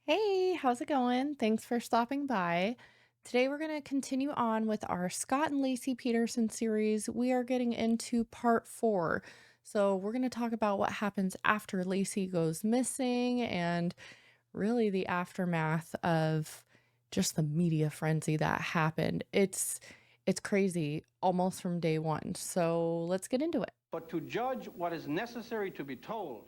Hey, how's it going? Thanks for stopping by. Today we're going to continue on with our Scott and Laci Peterson series. We are getting into part 4. So, we're going to talk about what happens after Laci goes missing and really the aftermath of just the media frenzy that happened. It's crazy almost from day 1. So, let's get into it. But to judge what is necessary to be told,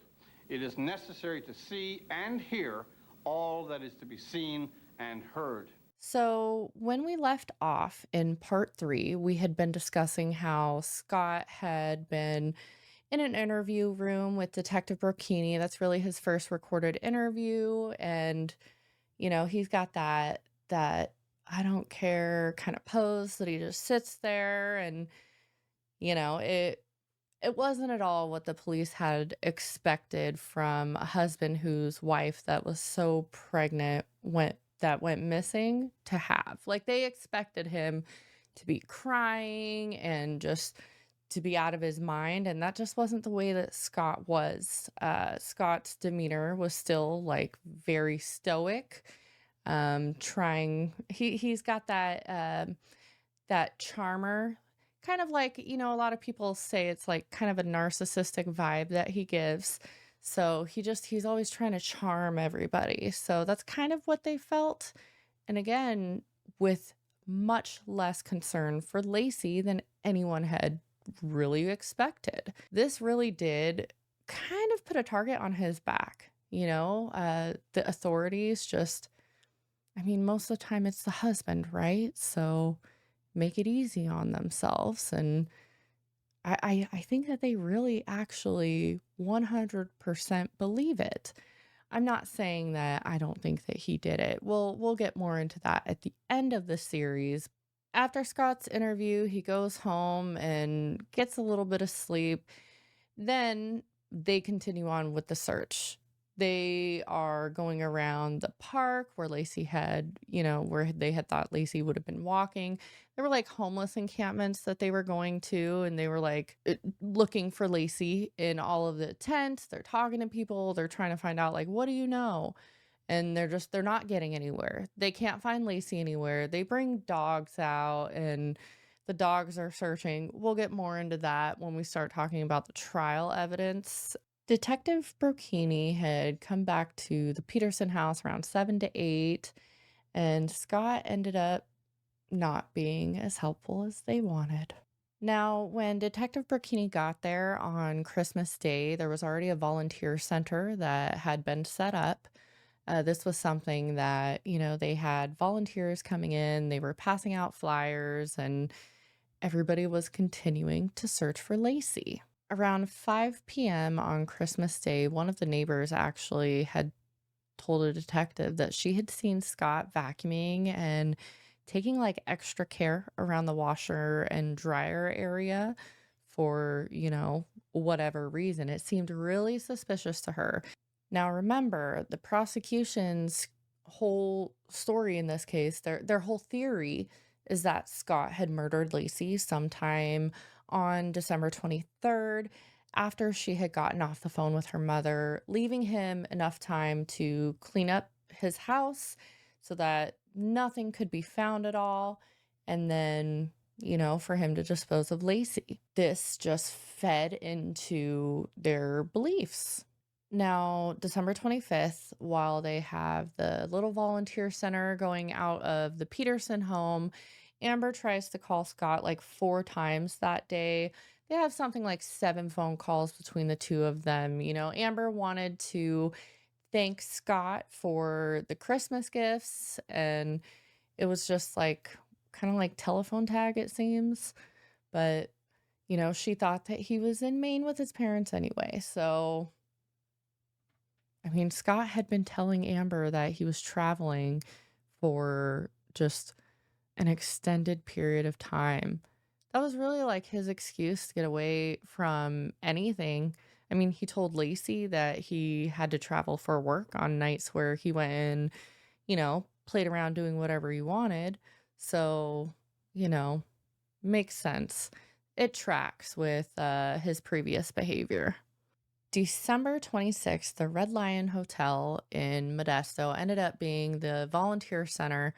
it is necessary to see and hear all that is to be seen and heard. So, when we left off in part 3, we had been discussing how Scott had been in an interview room with Detective Burkini. That's really his first recorded interview. And, he's got that I don't care kind of pose that he just sits there and, it wasn't at all what the police had expected from a husband whose wife that was so pregnant went missing to have. Like, they expected him to be crying and just to be out of his mind, and that just wasn't the way that Scott was. Scott's demeanor was still, like, very stoic, trying he's got that charmer, kind of like, a lot of people say it's like kind of a narcissistic vibe that he gives. So he's always trying to charm everybody. So that's kind of what they felt. And again, with much less concern for Lacey than anyone had really expected. This really did kind of put a target on his back. The authorities just, I mean, most of the time it's the husband, right? So make it easy on themselves. And I think that they really actually 100% believe it. I'm not saying that I don't think that he did it. We'll get more into that at the end of the series. After Scott's interview, he goes home and gets a little bit of sleep. Then they continue on with the search. They are going around the park where Lacey had, where they had thought Lacey would have been walking. There were like homeless encampments that they were going to, and they were like looking for Lacey in all of the tents. They're talking to people. They're trying to find out, like, what do you know? And they're not getting anywhere. They can't find Lacey anywhere. They bring dogs out and the dogs are searching. We'll get more into that when we start talking about the trial evidence. Detective Brocchini had come back to the Peterson house around 7 to 8, and Scott ended up not being as helpful as they wanted. Now, when Detective Brocchini got there on Christmas Day, there was already a volunteer center that had been set up. This was something that, they had volunteers coming in, they were passing out flyers, and everybody was continuing to search for Lacey. Around 5 p.m. on Christmas Day, one of the neighbors actually had told a detective that she had seen Scott vacuuming and taking like extra care around the washer and dryer area for, whatever reason. It seemed really suspicious to her. Now, remember, the prosecution's whole story in this case, their whole theory is that Scott had murdered Lacey sometime on December 23rd after she had gotten off the phone with her mother, leaving him enough time to clean up his house so that nothing could be found at all, and then, for him to dispose of Lacey. This just fed into their beliefs. Now, December 25th, while they have the little volunteer center going out of the Peterson home, Amber tries to call Scott like 4 times that day. They have something like 7 phone calls between the two of them. Amber wanted to thank Scott for the Christmas gifts, and it was just like kind of like telephone tag, it seems. But, she thought that he was in Maine with his parents anyway. So I mean, Scott had been telling Amber that he was traveling for just an extended period of time. That was really like his excuse to get away from anything. I mean, he told Lacey that he had to travel for work on nights where he went and, played around doing whatever he wanted. So, you know, makes sense. It tracks with his previous behavior. December 26th, the Red Lion Hotel in Modesto ended up being the volunteer center.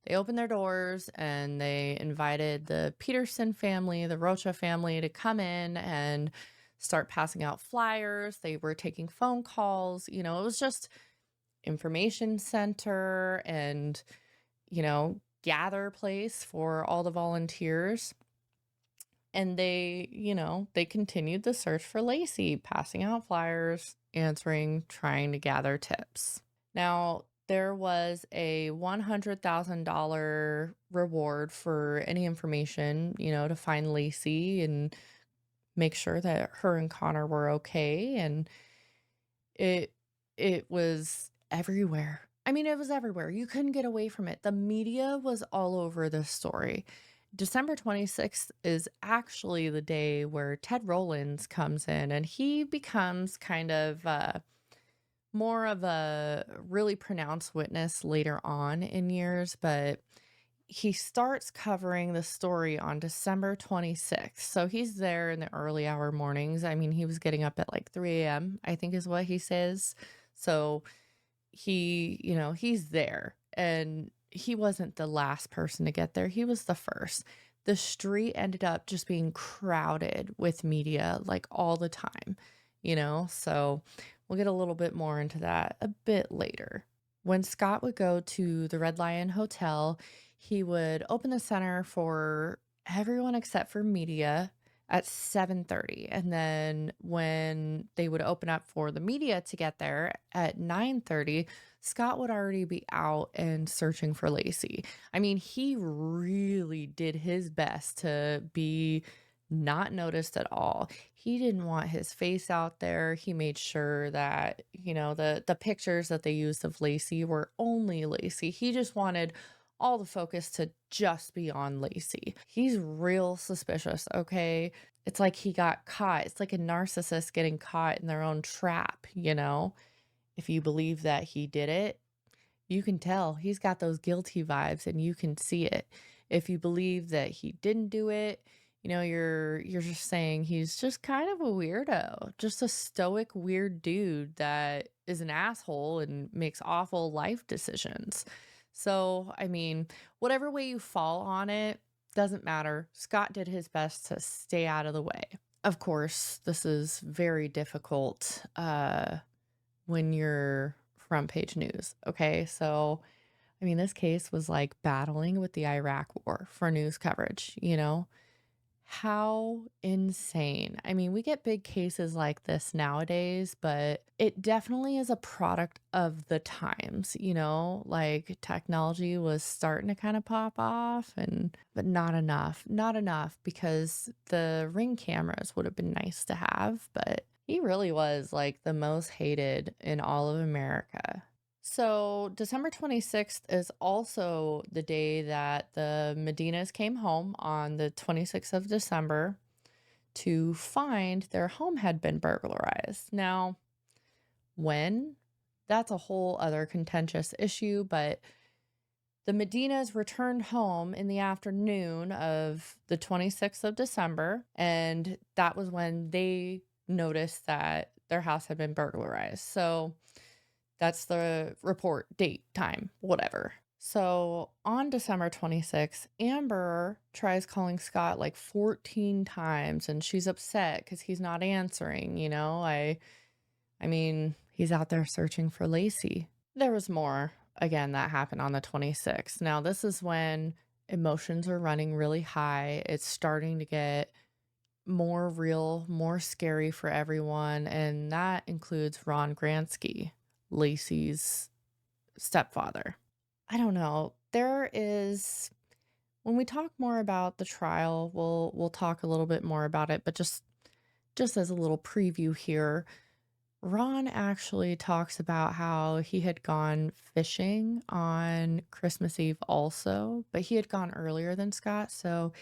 They opened their doors and they invited the Peterson family, the Rocha family, to come in and start passing out flyers. They were taking phone calls. It was just information center and, gather place for all the volunteers. And they continued the search for Lacey, passing out flyers, answering, trying to gather tips. Now, there was a $100,000 reward for any information, to find Lacey and make sure that her and Connor were okay. And it it was everywhere. I mean, it was everywhere. You couldn't get away from it. The media was all over this story. December 26th is actually the day where Ted Rollins comes in and he becomes kind of more of a really pronounced witness later on in years, but he starts covering the story on December 26th. So he's there in the early hour mornings. I mean, he was getting up at like 3 a.m., I think is what he says. So he's there and he wasn't the last person to get there. He was the first. The street ended up just being crowded with media like all the time. So we'll get a little bit more into that a bit later. When Scott would go to the Red Lion Hotel, he would open the center for everyone except for media at 7:30, and then when they would open up for the media to get there at 9:30, Scott would already be out and searching for Lacey. I mean, he really did his best to be not noticed at all. He didn't want his face out there. He made sure that, the pictures that they used of Lacey were only Lacey. He just wanted all the focus to just be on Lacey. He's real suspicious, okay? It's like he got caught. It's like a narcissist getting caught in their own trap. If you believe that he did it, you can tell he's got those guilty vibes and you can see it. If you believe that he didn't do it, you're just saying he's just kind of a weirdo, just a stoic weird dude that is an asshole and makes awful life decisions. So, I mean, whatever way you fall on it doesn't matter. Scott did his best to stay out of the way. Of course, this is very difficult when you're front page news. Okay. So, I mean, this case was like battling with the Iraq war for news coverage. How insane. I mean, we get big cases like this nowadays, but it definitely is a product of the times. Like technology was starting to kind of pop off but not enough. Not enough because the Ring cameras would have been nice to have, but he really was like the most hated in all of America. So, December 26th is also the day that the Medinas came home on the 26th of December to find their home had been burglarized. Now, when? That's a whole other contentious issue, but the Medinas returned home in the afternoon of the 26th of December, and that was when they noticed that their house had been burglarized. So, that's the report, date, time, whatever. So on December 26th, Amber tries calling Scott like 14 times and she's upset because he's not answering. I mean, he's out there searching for Lacey. There was more, again, that happened on the 26th. Now, this is when emotions are running really high. It's starting to get more real, more scary for everyone. And that includes Ron Gransky, Lacey's stepfather. I don't know. When we talk more about the trial, we'll talk a little bit more about it, but just as a little preview here, Ron actually talks about how he had gone fishing on Christmas Eve also, but he had gone earlier than Scott, so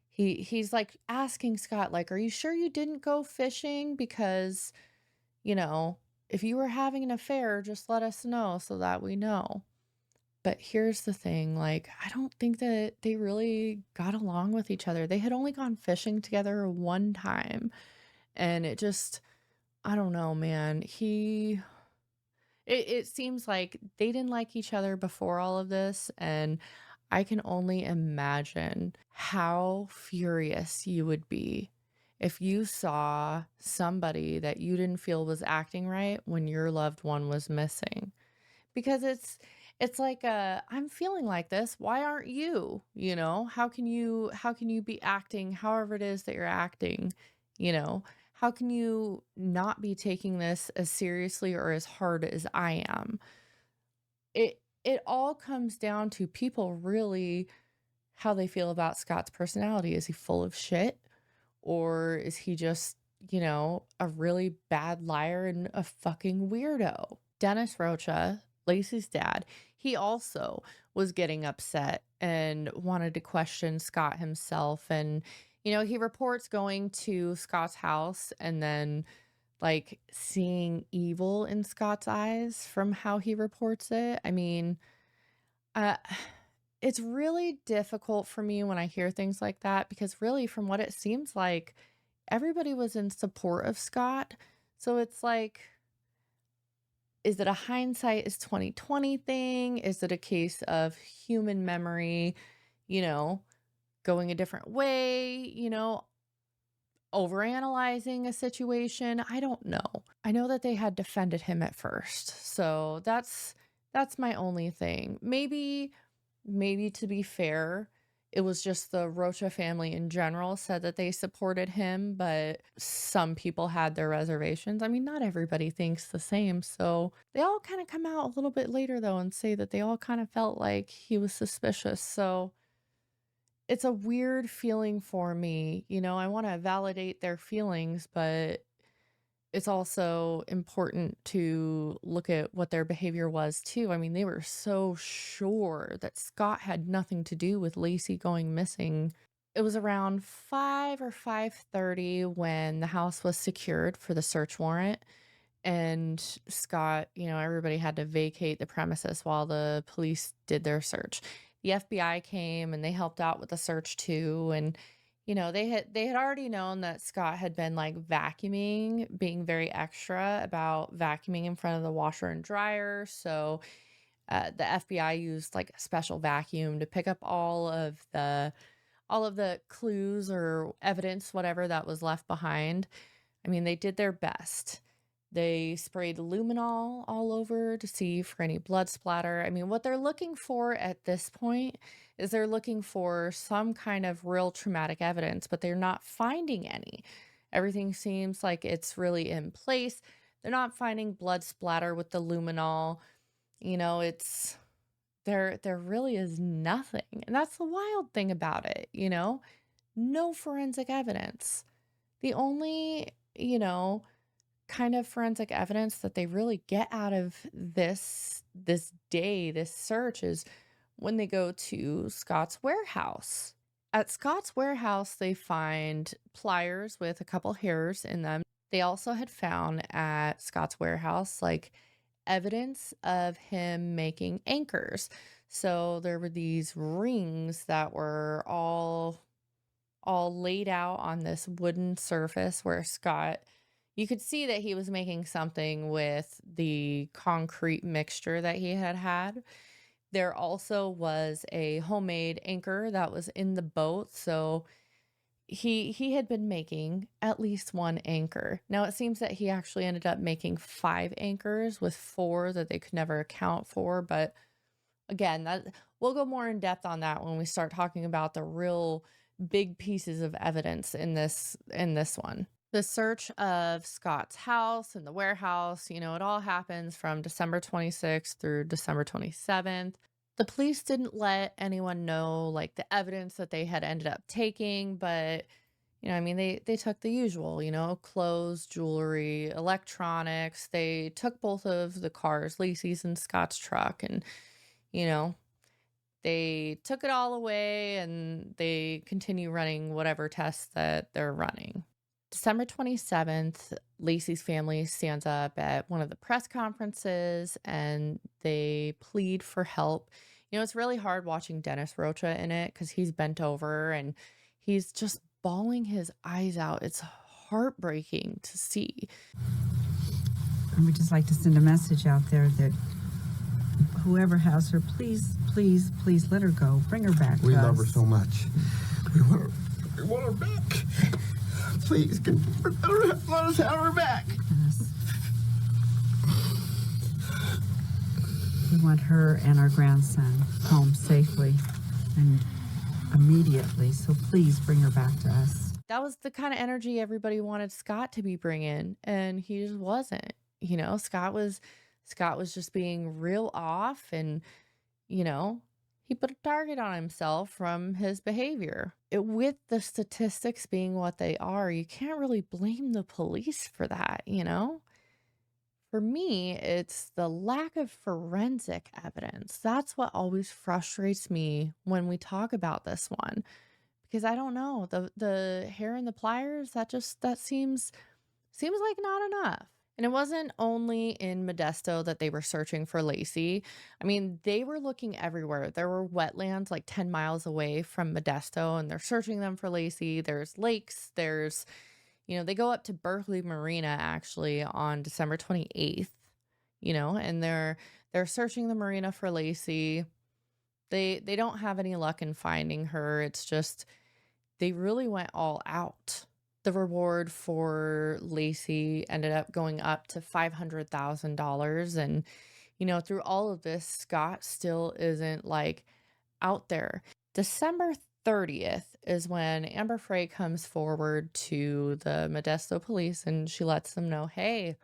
he's like asking Scott like, "Are you sure you didn't go fishing because, you know, if you were having an affair, just let us know so that we know." But here's the thing, like, I don't think that they really got along with each other. They had only gone fishing together one time, and I don't know, man. It seems like they didn't like each other before all of this, and I can only imagine how furious you would be if you saw somebody that you didn't feel was acting right when your loved one was missing. Because it's like, "I'm feeling like this, why aren't you?" You know? How can you be acting however it is that you're acting, you know? How can you not be taking this as seriously or as hard as I am? It all comes down to people really how they feel about Scott's personality. Is he full of shit? Or is he just, a really bad liar and a fucking weirdo? Dennis Rocha, Lacey's dad, he also was getting upset and wanted to question Scott himself. And, he reports going to Scott's house and then like seeing evil in Scott's eyes from how he reports it. I mean, uh, it's really difficult for me when I hear things like that because really from what it seems like everybody was in support of Scott. So it's like, is it a hindsight is 2020 thing? Is it a case of human memory, you know, going a different way, overanalyzing a situation? I don't know. I know that they had defended him at first. So that's my only thing. Maybe to be fair, it was just the Rocha family in general said that they supported him, but some people had their reservations. I mean, not everybody thinks the same. So they all kind of come out a little bit later, though, and say that they all kind of felt like he was suspicious. So it's a weird feeling for me. I want to validate their feelings, but it's also important to look at what their behavior was too. I mean, they were so sure that Scott had nothing to do with Lacey going missing. It was around 5 or 5:30 when the house was secured for the search warrant and Scott, everybody had to vacate the premises while the police did their search. The FBI came and they helped out with the search too. And, they had already known that Scott had been like vacuuming, being very extra about vacuuming in front of the washer and dryer. So the FBI used like a special vacuum to pick up all of the clues or evidence, whatever that was left behind. I mean, they did their best. They sprayed luminol all over to see for any blood splatter. I mean, what they're looking for at this point is they're looking for some kind of real traumatic evidence, but they're not finding any. Everything seems like it's really in place. They're not finding blood splatter with the luminol. It's there really is nothing. And that's the wild thing about it. No forensic evidence. The only, kind of forensic evidence that they really get out of this search is when they go to Scott's warehouse. At Scott's warehouse, they find pliers with a couple hairs in them. They also had found at Scott's warehouse like evidence of him making anchors. So there were these rings that were all laid out on this wooden surface where Scott, you could see that he was making something with the concrete mixture that he had had. There also was a homemade anchor that was in the boat, so he had been making at least one anchor. Now it seems that he actually ended up making 5 anchors with 4 that they could never account for, but again, that we'll go more in depth on that when we start talking about the real big pieces of evidence in this one. The search of Scott's house and the warehouse, it all happens from December 26th through December 27th. The police didn't let anyone know like the evidence that they had ended up taking, but I mean they took the usual, clothes, jewelry, electronics. They took both of the cars, Lacey's and Scott's truck, and you know, they took it all away and they continue running whatever tests that they're running. December 27th, Lacey's family stands up at one of the press conferences and they plead for help. It's really hard watching Dennis Rocha in it because he's bent over and he's just bawling his eyes out. It's heartbreaking to see. And we'd just like to send a message out there that whoever has her, please, please, please let her go. Bring her back to us. We love her so much. We want her back. Please, let us have her back. Yes. We want her and our grandson home safely and immediately. So please bring her back to us. That was the kind of energy everybody wanted Scott to be bringing, and he just wasn't. Scott was just being real off, and he put a target on himself from his behavior. With the statistics being what they are, you can't really blame the police for that, For me, it's the lack of forensic evidence. That's what always frustrates me when we talk about this one. Because I don't know, the hair and the pliers, that seems like not enough. And it wasn't only in Modesto that they were searching for Laci. I mean, they were looking everywhere. There were wetlands like 10 miles away from Modesto, and they're searching them for Laci. There's lakes, they go up to Berkeley Marina actually on December 28th, and they're searching the marina for Laci. They don't have any luck in finding her. It's just they really went all out. The reward for Laci ended up going up to $500,000. And, through all of this, Scott still isn't out there. December 30th is when Amber Frey comes forward to the Modesto police and she lets them know, hey,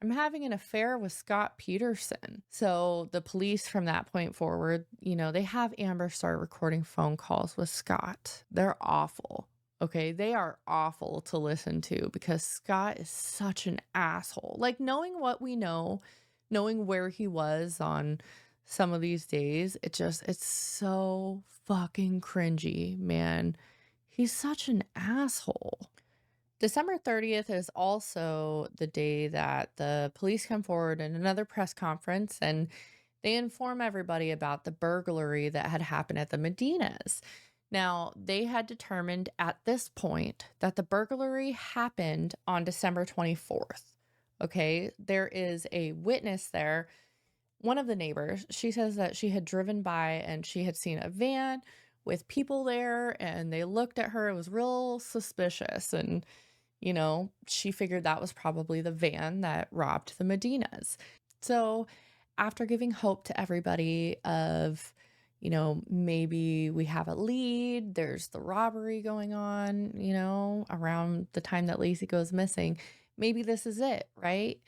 I'm having an affair with Scott Peterson. So the police from that point forward, they have Amber start recording phone calls with Scott. They're awful. Okay, they are awful to listen to because Scott is such an asshole. Knowing what we know, knowing where he was on some of these days, it's so fucking cringy, man. He's such an asshole. December 30th is also the day that the police come forward in another press conference and they inform everybody about the burglary that had happened at the Medinas. Now, they had determined at this point that the burglary happened on December 24th. Okay, there is a witness there. One of the neighbors, she says that she had driven by and she had seen a van with people there and they looked at her. It was real suspicious. And she figured that was probably the van that robbed the Medinas. So after giving hope to everybody of, maybe we have a lead, there's the robbery going on, around the time that Laci goes missing, maybe this is it, right?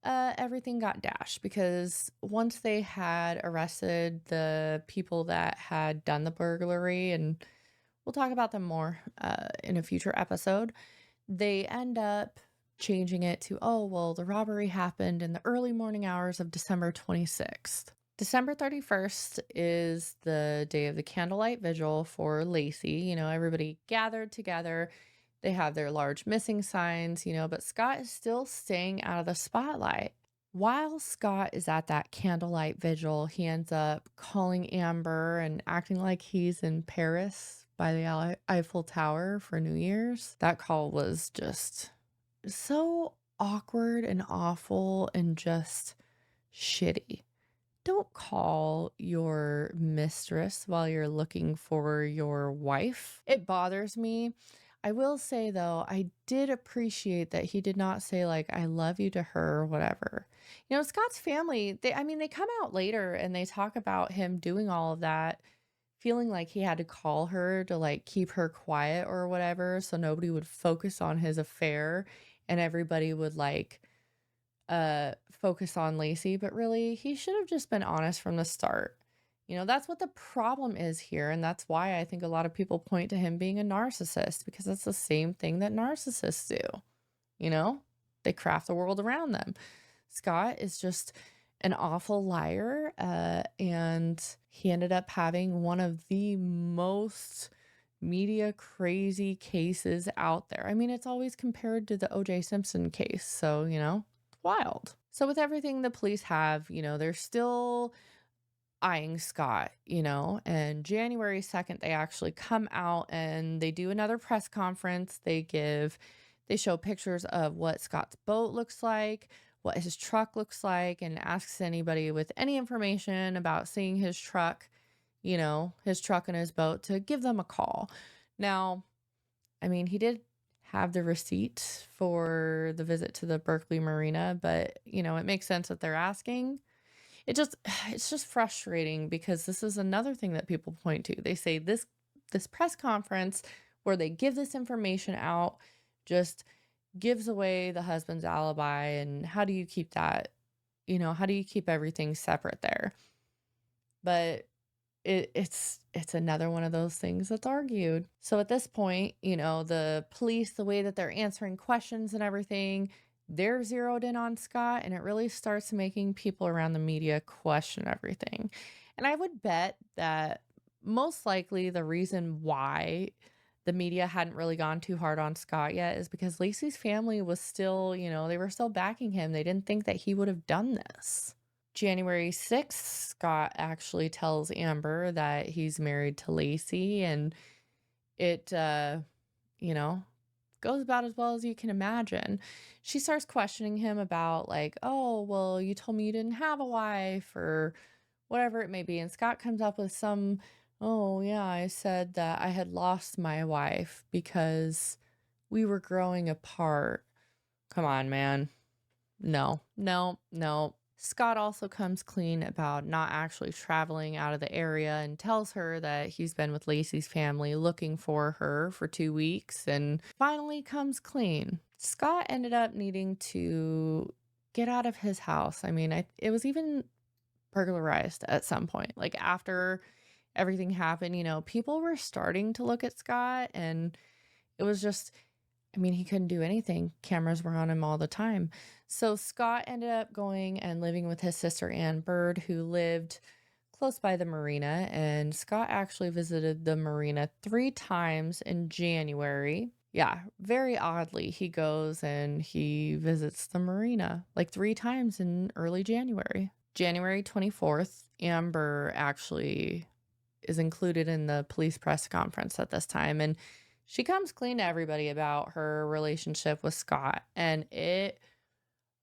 Everything got dashed because once they had arrested the people that had done the burglary, and we'll talk about them more in a future episode, they end up changing it to, oh, well, the robbery happened in the early morning hours of December 26th. December 31st is the day of the candlelight vigil for Laci. Everybody gathered together. They have their large missing signs, but Scott is still staying out of the spotlight. While Scott is at that candlelight vigil, he ends up calling Amber and acting like he's in Paris by the Eiffel Tower for New Year's. That call was just so awkward and awful and just shitty. Don't call your mistress while you're looking for your wife. It bothers me. I will say, though, I did appreciate that he did not say, I love you to her or whatever. Scott's family, they come out later and they talk about him doing all of that, feeling like he had to call her to, keep her quiet or whatever, so nobody would focus on his affair and everybody would, focus on Laci. But really, he should have just been honest from the start. That's what the problem is here. And that's why I think a lot of people point to him being a narcissist, because that's the same thing that narcissists do. They craft the world around them. Scott is just an awful liar. And he ended up having one of the most media crazy cases out there. It's always compared to the O.J. Simpson case. So, wild. So with everything the police have, they're still eyeing Scott, and January 2nd, they actually come out and they do another press conference. They show pictures of what Scott's boat looks like, what his truck looks like and asks anybody with any information about seeing his truck, his truck and his boat, to give them a call. Now, I mean, he did have the receipt for the visit to the Berkeley Marina, but it makes sense that they're asking. It's just frustrating because this is another thing that people point to. They say this press conference where they give this information out just gives away the husband's alibi, and how do you keep that? How do you keep everything separate there? But it's another one of those things that's argued. So at this point, the police, the way that they're answering questions and everything, they're zeroed in on Scott, and it really starts making people around the media question everything. And I would bet that most likely the reason why the media hadn't really gone too hard on Scott yet is because Laci's family was still, they were still backing him. They didn't think that he would have done this. January 6th, Scott actually tells Amber that he's married to Laci, and it, goes about as well as you can imagine. She starts questioning him about, like, oh, well, you told me you didn't have a wife, or whatever it may be. And Scott comes up with some, oh, yeah, I said that I had lost my wife because we were growing apart. Come on, man. No, no, no. Scott also comes clean about not actually traveling out of the area and tells her that he's been with Laci's family looking for her for 2 weeks, and finally comes clean. Scott ended up needing to get out of his house. I mean, it was even burglarized at some point. Like, after everything happened, people were starting to look at Scott, and it was just, I mean, he couldn't do anything. Cameras were on him all the time. So Scott ended up going and living with his sister Ann Bird, who lived close by the marina. And Scott actually visited the marina 3 times in January. Yeah, very oddly, he goes and he visits the marina like 3 times in early January. January 24th, Amber actually is included in the police press conference at this time. And she comes clean to everybody about her relationship with Scott. And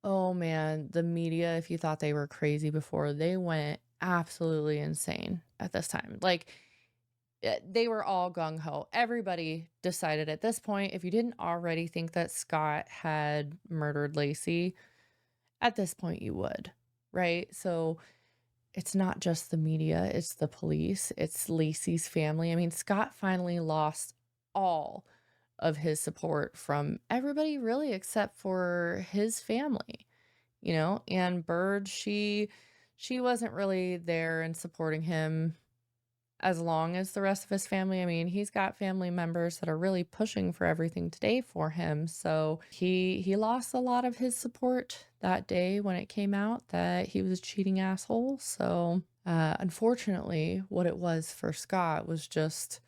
oh man, the media, if you thought they were crazy before, they went absolutely insane at this time. Like, they were all gung ho. Everybody decided at this point, if you didn't already think that Scott had murdered Laci, at this point you would, right? So it's not just the media, it's the police, it's Laci's family. I mean, Scott finally lost all of his support from everybody really except for his family. And Bird, she wasn't really there and supporting him as long as the rest of his family. I mean, he's got family members that are really pushing for everything today for him. So he lost a lot of his support that day when it came out that he was a cheating asshole. So unfortunately, what it was for Scott was just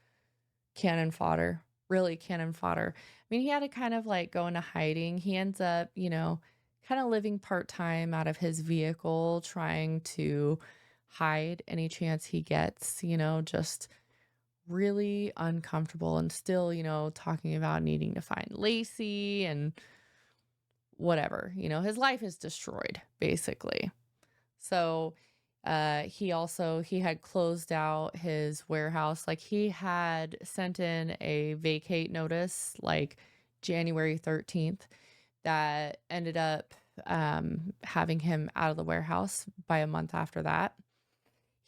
cannon fodder, really cannon fodder. I mean, he had to kind of like go into hiding. He ends up, kind of living part-time out of his vehicle, trying to hide any chance he gets, just really uncomfortable, and still, talking about needing to find Laci and whatever, his life is destroyed basically. So he had closed out his warehouse. Like, he had sent in a vacate notice like January 13th that ended up having him out of the warehouse by a month after that.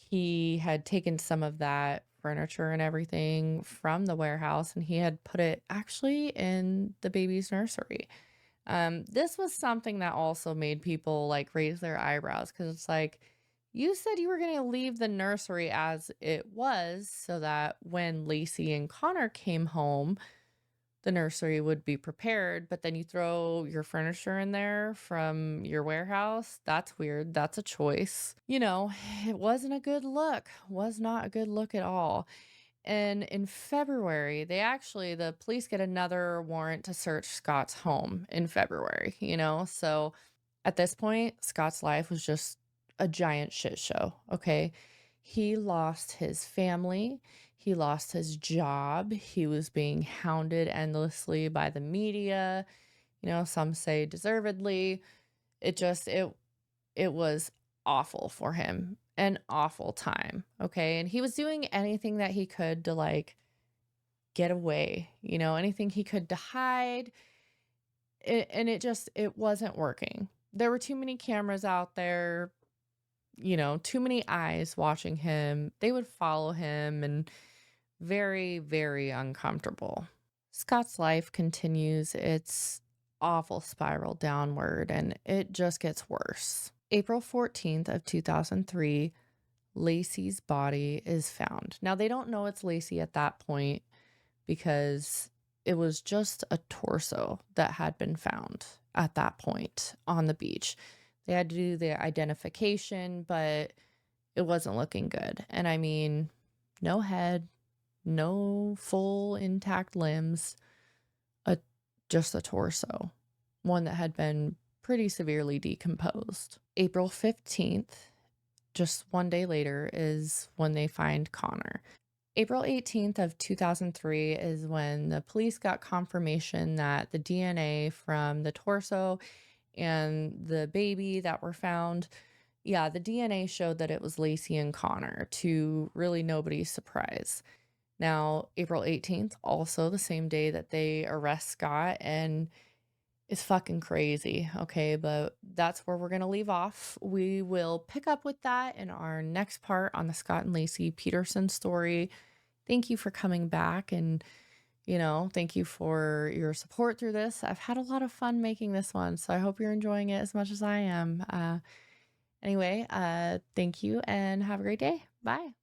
He had taken some of that furniture and everything from the warehouse, and he had put it actually in the baby's nursery. This was something that also made people like raise their eyebrows, because it's like, you said you were going to leave the nursery as it was so that when Laci and Connor came home, the nursery would be prepared, but then you throw your furniture in there from your warehouse. That's weird. That's a choice. It wasn't a good look. Was not a good look at all. And in February, the police get another warrant to search Scott's home in February, So at this point, Scott's life was just a giant shit show, okay? He lost his family. He lost his job. He was being hounded endlessly by the media. Some say deservedly. it was awful for him, an awful time, okay? And he was doing anything that he could to, like, get away, anything he could to hide, and it wasn't working. There were too many cameras out there, too many eyes watching him. They would follow him, and very, very uncomfortable. Scott's life continues its awful spiral downward, and it just gets worse. April 14th of 2003, Laci's body is found. Now, they don't know it's Laci at that point because it was just a torso that had been found at that point on the beach. They had to do the identification, but it wasn't looking good. And I mean, no head, no full intact limbs, a just a torso, one that had been pretty severely decomposed. April 15th, just one day later, is when they find Connor. April 18th of 2003 is when the police got confirmation that the DNA from the torso and the baby that were found, yeah, the DNA showed that it was Laci and Connor, to really nobody's surprise. Now, April 18th, also the same day that they arrest Scott, and it's fucking crazy, okay? But that's where we're going to leave off. We will pick up with that in our next part on the Scott and Laci Peterson story. Thank you for coming back, and, thank you for your support through this. I've had a lot of fun making this one, so I hope you're enjoying it as much as I am. Anyway, thank you and have a great day. Bye.